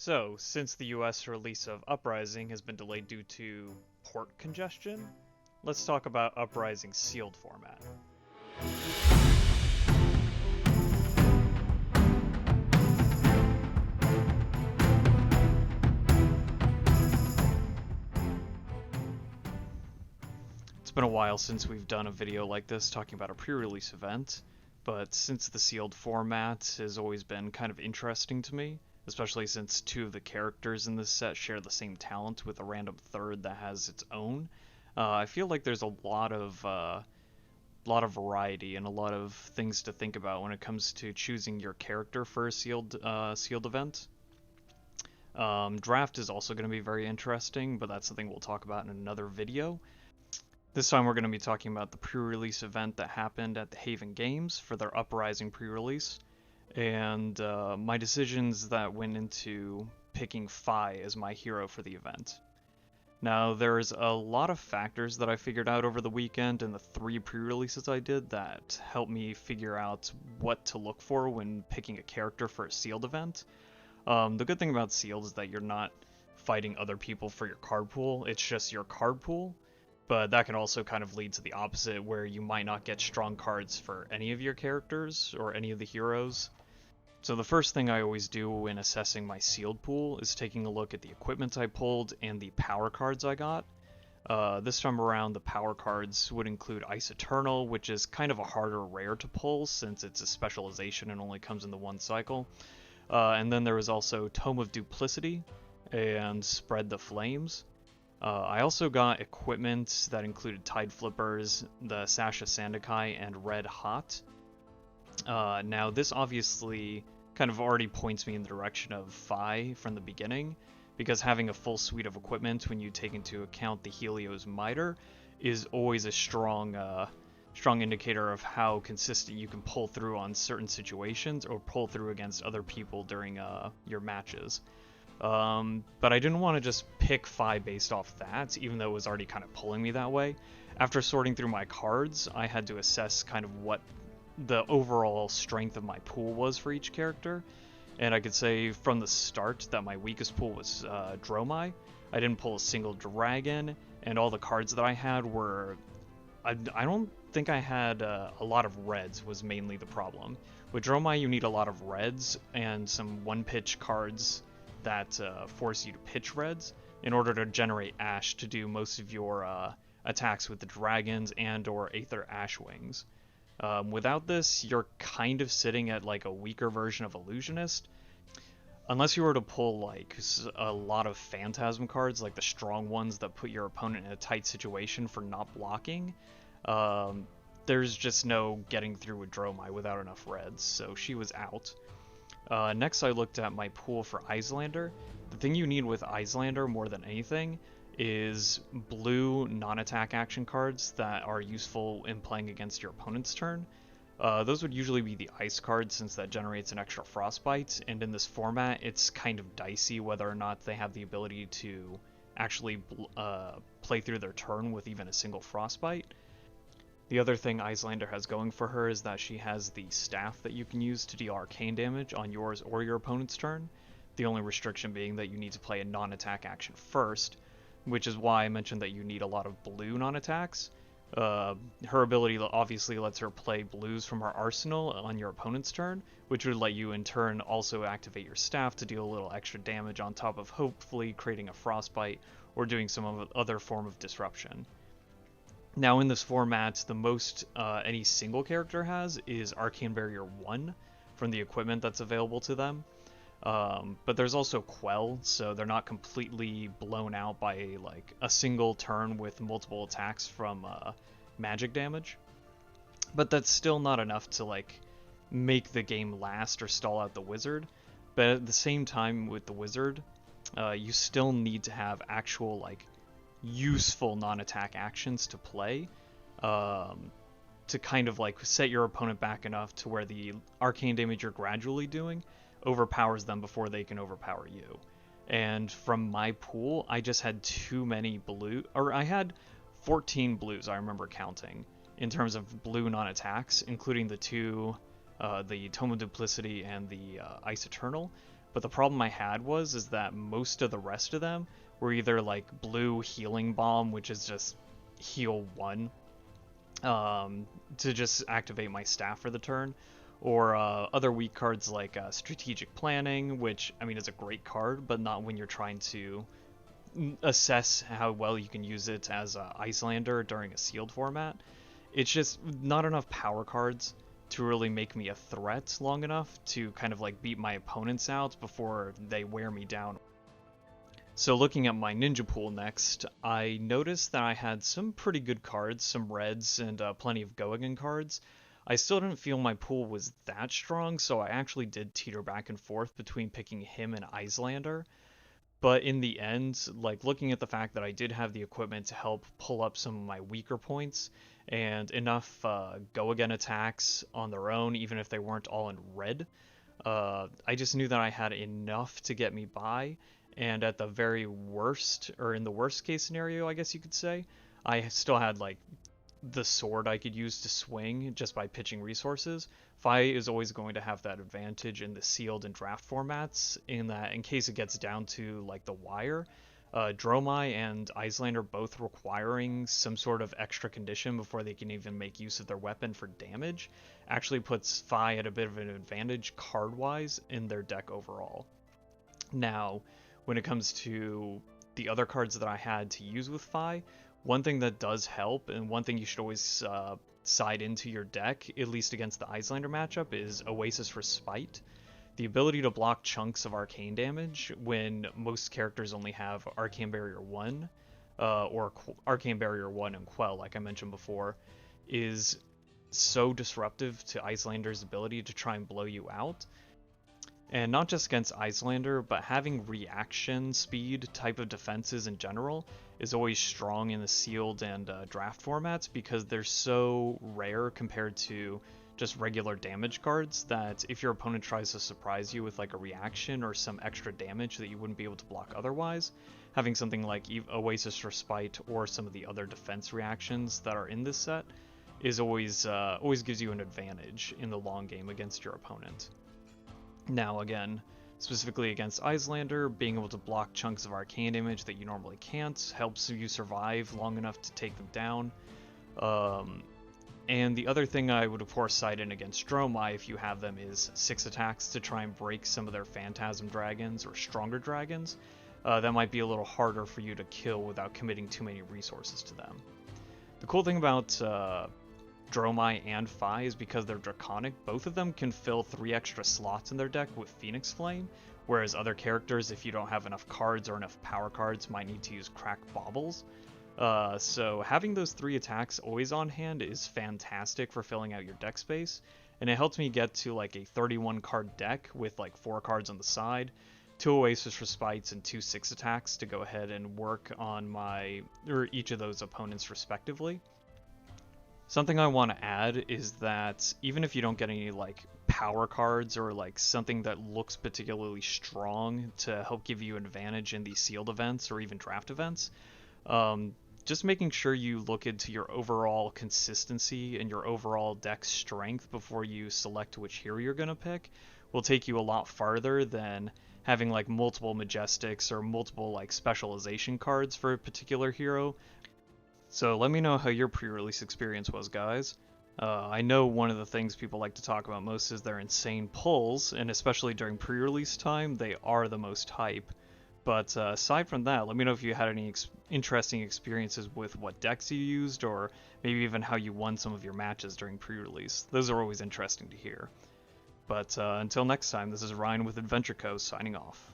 So, since the US release of Uprising has been delayed due to port congestion, let's talk about Uprising's sealed format. It's been a while since we've done a video like this talking about a pre-release event, but since the sealed format has always been kind of interesting to me, especially since two of the characters in this set share the same talent with a random third that has its own, I feel like there's a lot of variety and a lot of things to think about when it comes to choosing your character for a sealed event. Draft is also going to be very interesting, but that's something we'll talk about in another video. This time we're going to be talking about the pre-release event that happened at the Haven Games for their Uprising pre-release, and my decisions that went into picking Fi as my hero for the event. Now, there's a lot of factors that I figured out over the weekend and the 3 pre-releases I did that helped me figure out what to look for when picking a character for a sealed event. The good thing about sealed is that you're not fighting other people for your card pool, it's just your card pool. But that can also kind of lead to the opposite, where you might not get strong cards for any of your characters or any of the heroes. So the first thing I always do when assessing my sealed pool is taking a look at the equipment I pulled and the power cards I got. This time around, the power cards would include Ice Eternal, which is kind of a harder rare to pull since it's a specialization and only comes in the one cycle. And then there was also Tome of Duplicity and Spread the Flames. I also got equipment that included Tide Flippers, the Sasha Sandakai, and Red Hot. Now, this obviously kind of already points me in the direction of Fi from the beginning, because having a full suite of equipment when you take into account the Helios Miter is always a strong indicator of how consistent you can pull through on certain situations or pull through against other people during your matches. But I didn't want to just pick Fi based off that, even though it was already kind of pulling me that way. After sorting through my cards, I had to assess kind of what the overall strength of my pool was for each character, and I could say from the start that my weakest pool was Dromai. I didn't pull a single dragon, and all the cards that I had were... I don't think I had a lot of reds was mainly the problem. With Dromai you need a lot of reds and some one-pitch cards that force you to pitch reds in order to generate Ash to do most of your attacks with the dragons and or Aether Ashwings. Without this, you're kind of sitting at like a weaker version of Illusionist. Unless you were to pull like a lot of Phantasm cards, like the strong ones that put your opponent in a tight situation for not blocking, there's just no getting through with Dromai without enough reds, so she was out. Next I looked at my pool for Iyslander. The thing you need with Iyslander more than anything is blue non-attack action cards that are useful in playing against your opponent's turn. Those would usually be the ice cards since that generates an extra frostbite, and in this format it's kind of dicey whether or not they have the ability to actually play through their turn with even a single frostbite. The other thing Iyslander has going for her is that she has the staff that you can use to deal arcane damage on yours or your opponent's turn, the only restriction being that you need to play a non-attack action first, which is why I mentioned that you need a lot of blue non-attacks. Her ability obviously lets her play blues from her arsenal on your opponent's turn, which would let you in turn also activate your staff to deal a little extra damage on top of hopefully creating a frostbite or doing some other form of disruption. Now in this format, the most any single character has is Arcane Barrier 1 from the equipment that's available to them. But there's also Quell, so they're not completely blown out by like a single turn with multiple attacks from magic damage. But that's still not enough to like make the game last or stall out the wizard. But at the same time with the wizard, you still need to have actual like useful non-attack actions to play to kind of like set your opponent back enough to where the arcane damage you're gradually doing overpowers them before they can overpower you. And from my pool, I just had too many blue, or I had 14 blues I remember counting in terms of blue non-attacks, including the two, the Tome of Duplicity and the Ice Eternal, but the problem I had is that most of the rest of them were either like blue healing bomb, which is just heal 1 to just activate my staff for the turn, or other weak cards like strategic planning, which I mean is a great card, but not when you're trying to assess how well you can use it as a Icelander during a sealed format. It's just not enough power cards to really make me a threat long enough to kind of like beat my opponents out before they wear me down. So looking at my ninja pool next, I noticed that I had some pretty good cards, some reds, and plenty of go again cards. I still didn't feel my pool was that strong, so I actually did teeter back and forth between picking him and Icelander. But in the end, like looking at the fact that I did have the equipment to help pull up some of my weaker points, and enough go again attacks on their own, even if they weren't all in red, I just knew that I had enough to get me by. And at the very worst, or in the worst case scenario, I guess you could say, I still had like the sword I could use to swing just by pitching resources. Fi is always going to have that advantage in the sealed and draft formats, in that in case it gets down to like the wire, Dromai and Icelander both requiring some sort of extra condition before they can even make use of their weapon for damage actually puts Fi at a bit of an advantage card-wise in their deck overall. Now, when it comes to the other cards that I had to use with Fi, one thing that does help, and one thing you should always side into your deck, at least against the Icelander matchup, is Oasis Respite. The ability to block chunks of arcane damage when most characters only have Arcane Barrier 1, or Arcane Barrier 1 and Quell, like I mentioned before, is so disruptive to Icelander's ability to try and blow you out. And not just against Icelander, but having reaction speed type of defenses in general is always strong in the sealed and draft formats, because they're so rare compared to just regular damage cards that if your opponent tries to surprise you with like a reaction or some extra damage that you wouldn't be able to block otherwise, having something like Oasis Respite or some of the other defense reactions that are in this set is always gives you an advantage in the long game against your opponent. Now again, specifically against Icelander, being able to block chunks of arcane damage that you normally can't helps you survive long enough to take them down. And the other thing I would of course side in against Dromai if you have them is 6 attacks to try and break some of their Phantasm Dragons or stronger dragons. That might be a little harder for you to kill without committing too many resources to them. The cool thing about Dromai and Fi is because they're Draconic, both of them can fill 3 extra slots in their deck with Phoenix Flame, whereas other characters, if you don't have enough cards or enough power cards, might need to use Cracked Baubles. So having those 3 attacks always on hand is fantastic for filling out your deck space, and it helps me get to like a 31 card deck with like 4 cards on the side, 2 Oasis Respites and 2 6 attacks to go ahead and work on each of those opponents respectively. Something I want to add is that even if you don't get any like power cards or like something that looks particularly strong to help give you an advantage in these sealed events or even draft events, just making sure you look into your overall consistency and your overall deck strength before you select which hero you're going to pick will take you a lot farther than having like multiple Majestics or multiple like specialization cards for a particular hero. So let me know how your pre-release experience was, guys. I know one of the things people like to talk about most is their insane pulls, and especially during pre-release time, they are the most hype. But aside from that, let me know if you had any interesting experiences with what decks you used, or maybe even how you won some of your matches during pre-release. Those are always interesting to hear. But until next time, this is Ryan with Adventure Co. signing off.